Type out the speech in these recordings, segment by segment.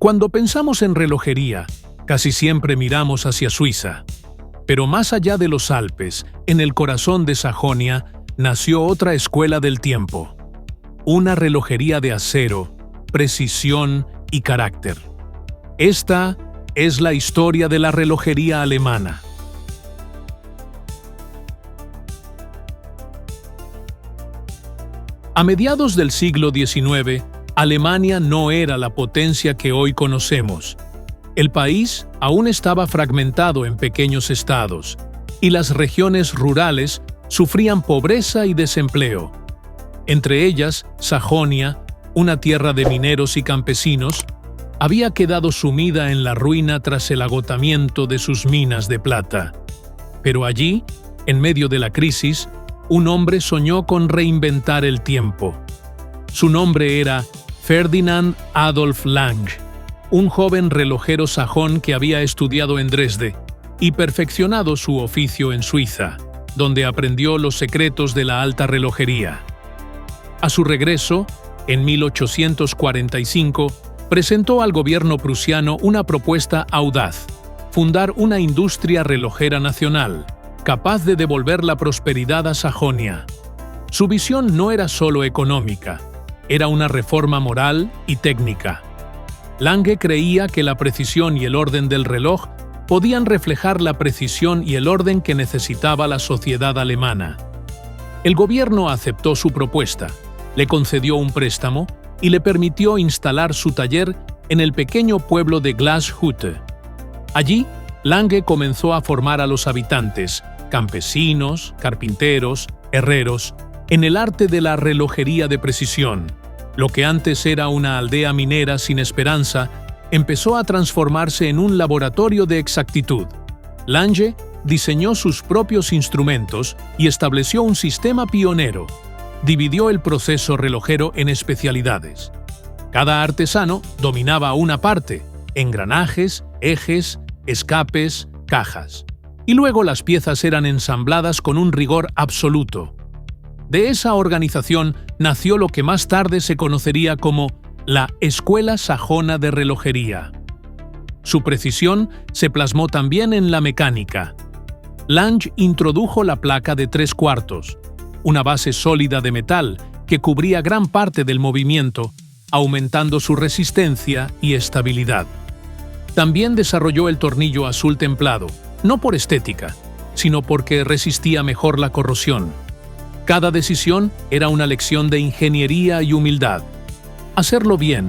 Cuando pensamos en relojería, casi siempre miramos hacia Suiza. Pero más allá de los Alpes, en el corazón de Sajonia, nació otra escuela del tiempo. Una relojería de acero, precisión y carácter. Esta es la historia de la relojería alemana. A mediados del siglo XIX, Alemania no era la potencia que hoy conocemos. El país aún estaba fragmentado en pequeños estados, y las regiones rurales sufrían pobreza y desempleo. Entre ellas, Sajonia, una tierra de mineros y campesinos, había quedado sumida en la ruina tras el agotamiento de sus minas de plata. Pero allí, en medio de la crisis, un hombre soñó con reinventar el tiempo. Su nombre era Ferdinand Adolf Lange, un joven relojero sajón que había estudiado en Dresde y perfeccionado su oficio en Suiza, donde aprendió los secretos de la alta relojería. A su regreso, en 1845, presentó al gobierno prusiano una propuesta audaz: fundar una industria relojera nacional, capaz de devolver la prosperidad a Sajonia. Su visión no era solo económica, era una reforma moral y técnica. Lange creía que la precisión y el orden del reloj podían reflejar la precisión y el orden que necesitaba la sociedad alemana. El gobierno aceptó su propuesta, le concedió un préstamo y le permitió instalar su taller en el pequeño pueblo de Glashütte. Allí, Lange comenzó a formar a los habitantes, campesinos, carpinteros, herreros, en el arte de la relojería de precisión. Lo que antes era una aldea minera sin esperanza, empezó a transformarse en un laboratorio de exactitud. Lange diseñó sus propios instrumentos y estableció un sistema pionero. Dividió el proceso relojero en especialidades. Cada artesano dominaba una parte: engranajes, ejes, escapes, cajas. Y luego las piezas eran ensambladas con un rigor absoluto. De esa organización nació lo que más tarde se conocería como la Escuela Sajona de Relojería. Su precisión se plasmó también en la mecánica. Lange introdujo la placa de 3/4, una base sólida de metal que cubría gran parte del movimiento, aumentando su resistencia y estabilidad. También desarrolló el tornillo azul templado, no por estética, sino porque resistía mejor la corrosión. Cada decisión era una lección de ingeniería y humildad. Hacerlo bien,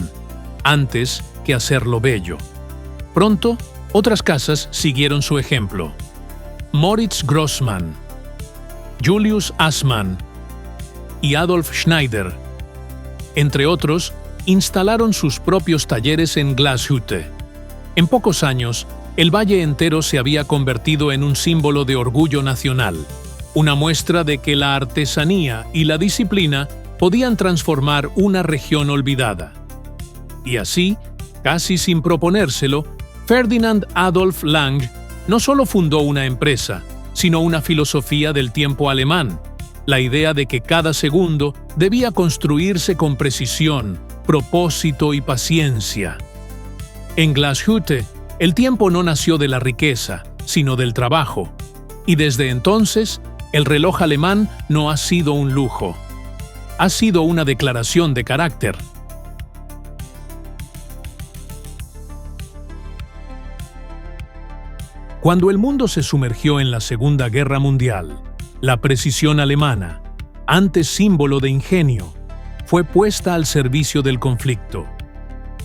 antes que hacerlo bello. Pronto, otras casas siguieron su ejemplo. Moritz Grossmann, Julius Assmann y Adolf Schneider, entre otros, instalaron sus propios talleres en Glashütte. En pocos años, el valle entero se había convertido en un símbolo de orgullo nacional, una muestra de que la artesanía y la disciplina podían transformar una región olvidada. Y así, casi sin proponérselo, Ferdinand Adolf Lange no solo fundó una empresa, sino una filosofía del tiempo alemán, la idea de que cada segundo debía construirse con precisión, propósito y paciencia. En Glashütte, el tiempo no nació de la riqueza, sino del trabajo, y desde entonces, el reloj alemán no ha sido un lujo. Ha sido una declaración de carácter. Cuando el mundo se sumergió en la Segunda Guerra Mundial, la precisión alemana, antes símbolo de ingenio, fue puesta al servicio del conflicto.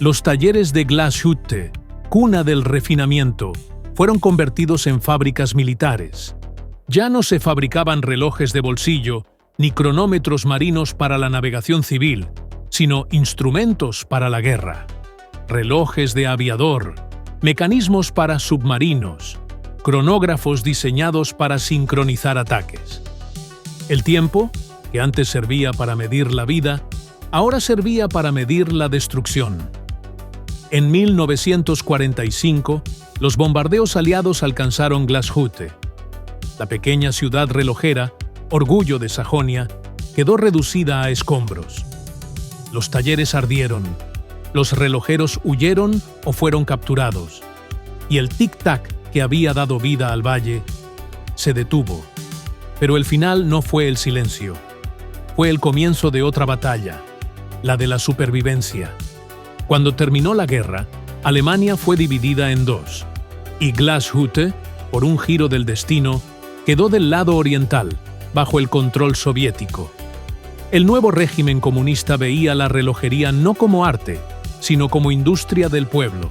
Los talleres de Glashütte, cuna del refinamiento, fueron convertidos en fábricas militares. Ya no se fabricaban relojes de bolsillo ni cronómetros marinos para la navegación civil, sino instrumentos para la guerra. Relojes de aviador, mecanismos para submarinos, cronógrafos diseñados para sincronizar ataques. El tiempo, que antes servía para medir la vida, ahora servía para medir la destrucción. En 1945, los bombardeos aliados alcanzaron Glashütte. La pequeña ciudad relojera, orgullo de Sajonia, quedó reducida a escombros. Los talleres ardieron, los relojeros huyeron o fueron capturados, y el tic-tac que había dado vida al valle se detuvo. Pero el final no fue el silencio. Fue el comienzo de otra batalla, la de la supervivencia. Cuando terminó la guerra, Alemania fue dividida en dos, y Glashütte, por un giro del destino, quedó del lado oriental, bajo el control soviético. El nuevo régimen comunista veía la relojería no como arte, sino como industria del pueblo.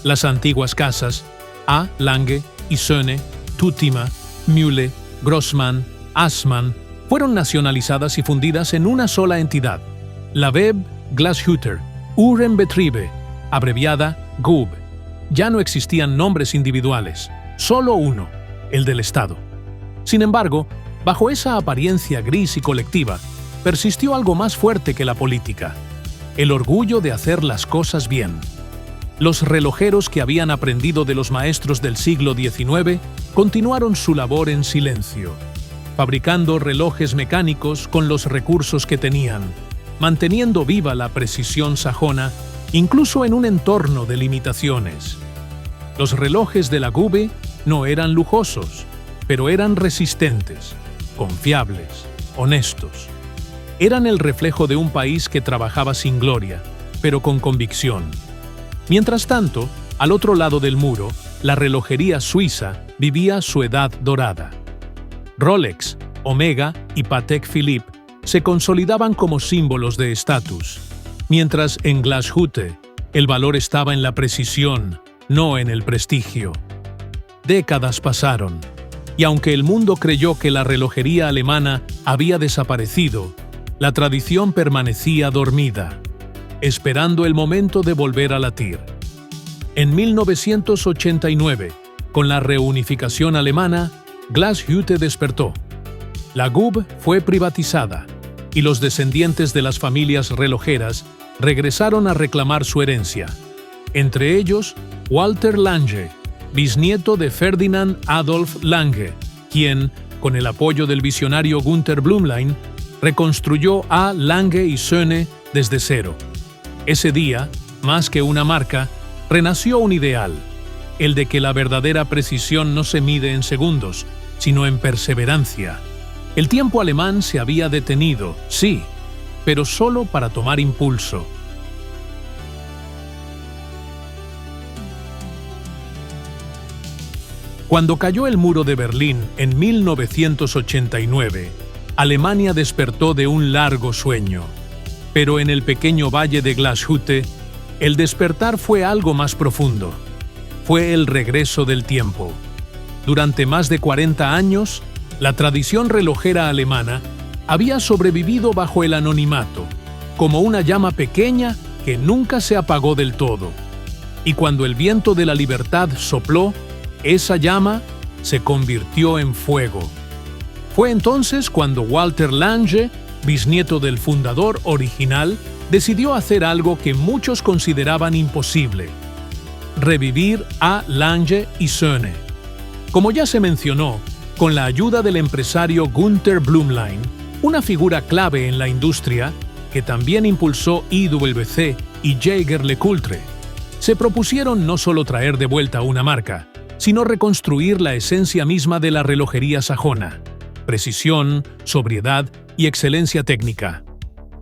Las antiguas casas, A. Lange y Söhne, Tuttima, Mühle, Grossmann, Assmann, fueron nacionalizadas y fundidas en una sola entidad, la Web Glashütter Uhrenbetriebe, abreviada GUB. Ya no existían nombres individuales, solo uno, el del Estado. Sin embargo, bajo esa apariencia gris y colectiva, persistió algo más fuerte que la política: el orgullo de hacer las cosas bien. Los relojeros que habían aprendido de los maestros del siglo XIX continuaron su labor en silencio, fabricando relojes mecánicos con los recursos que tenían, manteniendo viva la precisión sajona, incluso en un entorno de limitaciones. Los relojes de la GUB no eran lujosos, pero eran resistentes, confiables, honestos. Eran el reflejo de un país que trabajaba sin gloria, pero con convicción. Mientras tanto, al otro lado del muro, la relojería suiza vivía su edad dorada. Rolex, Omega y Patek Philippe se consolidaban como símbolos de estatus, mientras en Glashütte el valor estaba en la precisión, no en el prestigio. Décadas pasaron, y aunque el mundo creyó que la relojería alemana había desaparecido, la tradición permanecía dormida, esperando el momento de volver a latir. En 1989, con la reunificación alemana, Glashütte despertó. La GUB fue privatizada, y los descendientes de las familias relojeras regresaron a reclamar su herencia. Entre ellos, Walter Lange, bisnieto de Ferdinand Adolf Lange, quien, con el apoyo del visionario Günter Blümlein, reconstruyó A. Lange y Söhne desde cero. Ese día, más que una marca, renació un ideal, el de que la verdadera precisión no se mide en segundos, sino en perseverancia. El tiempo alemán se había detenido, sí, pero solo para tomar impulso. Cuando cayó el muro de Berlín en 1989, Alemania despertó de un largo sueño. Pero en el pequeño valle de Glashütte, el despertar fue algo más profundo. Fue el regreso del tiempo. Durante más de 40 años, la tradición relojera alemana había sobrevivido bajo el anonimato, como una llama pequeña que nunca se apagó del todo. Y cuando el viento de la libertad sopló, esa llama se convirtió en fuego. Fue entonces cuando Walter Lange, bisnieto del fundador original, decidió hacer algo que muchos consideraban imposible: revivir a Lange y Söhne. Como ya se mencionó, con la ayuda del empresario Günter Blümlein, una figura clave en la industria, que también impulsó IWC y Jaeger-LeCoultre, se propusieron no solo traer de vuelta una marca, sino reconstruir la esencia misma de la relojería sajona: precisión, sobriedad y excelencia técnica.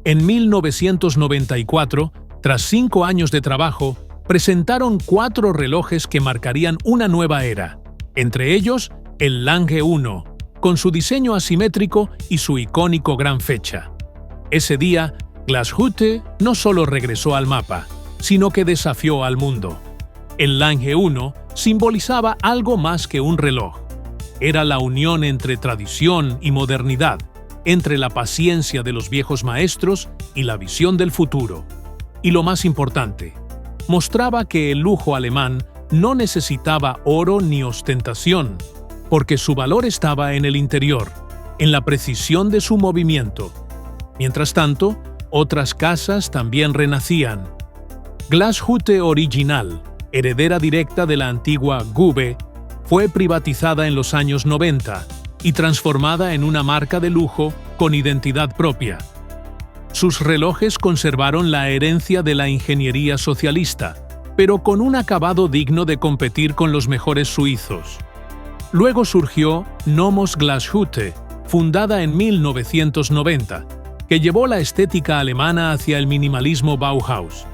En 1994, tras 5 años de trabajo, presentaron 4 relojes que marcarían una nueva era, entre ellos el Lange 1, con su diseño asimétrico y su icónico gran fecha. Ese día, Glashütte no solo regresó al mapa, sino que desafió al mundo. El Lange 1 simbolizaba algo más que un reloj. Era la unión entre tradición y modernidad, entre la paciencia de los viejos maestros y la visión del futuro. Y lo más importante, mostraba que el lujo alemán no necesitaba oro ni ostentación, porque su valor estaba en el interior, en la precisión de su movimiento. Mientras tanto, otras casas también renacían. Glashütte Original, heredera directa de la antigua GUB, fue privatizada en los años 90 y transformada en una marca de lujo con identidad propia. Sus relojes conservaron la herencia de la ingeniería socialista, pero con un acabado digno de competir con los mejores suizos. Luego surgió Nomos Glashütte, fundada en 1990, que llevó la estética alemana hacia el minimalismo Bauhaus.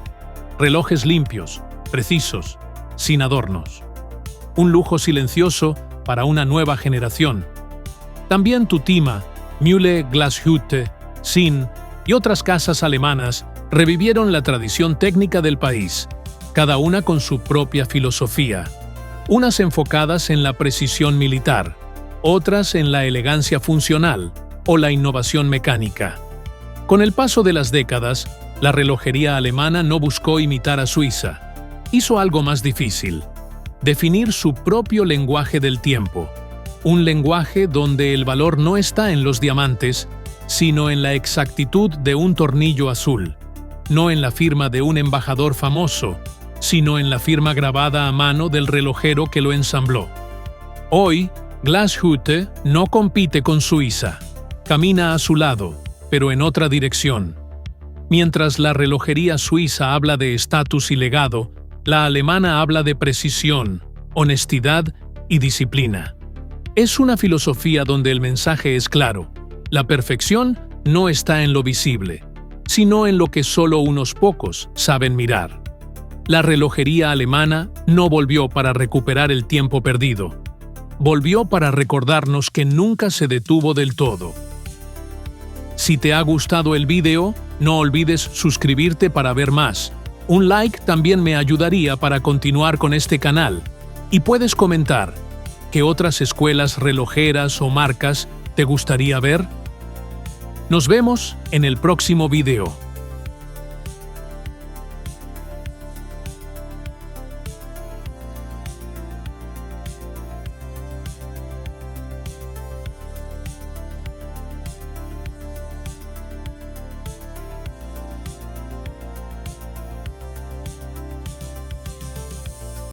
Relojes limpios, precisos, sin adornos. Un lujo silencioso para una nueva generación. También Tutima, Mühle Glashütte, Sinn y otras casas alemanas revivieron la tradición técnica del país, cada una con su propia filosofía. Unas enfocadas en la precisión militar, otras en la elegancia funcional o la innovación mecánica. Con el paso de las décadas, la relojería alemana no buscó imitar a Suiza. Hizo algo más difícil: definir su propio lenguaje del tiempo. Un lenguaje donde el valor no está en los diamantes, sino en la exactitud de un tornillo azul. No en la firma de un embajador famoso, sino en la firma grabada a mano del relojero que lo ensambló. Hoy, Glashütte no compite con Suiza. Camina a su lado, pero en otra dirección. Mientras la relojería suiza habla de estatus y legado, la alemana habla de precisión, honestidad y disciplina. Es una filosofía donde el mensaje es claro: la perfección no está en lo visible, sino en lo que solo unos pocos saben mirar. La relojería alemana no volvió para recuperar el tiempo perdido. Volvió para recordarnos que nunca se detuvo del todo. Si te ha gustado el video, no olvides suscribirte para ver más. Un like también me ayudaría para continuar con este canal. Y puedes comentar qué otras escuelas relojeras o marcas te gustaría ver. Nos vemos en el próximo video.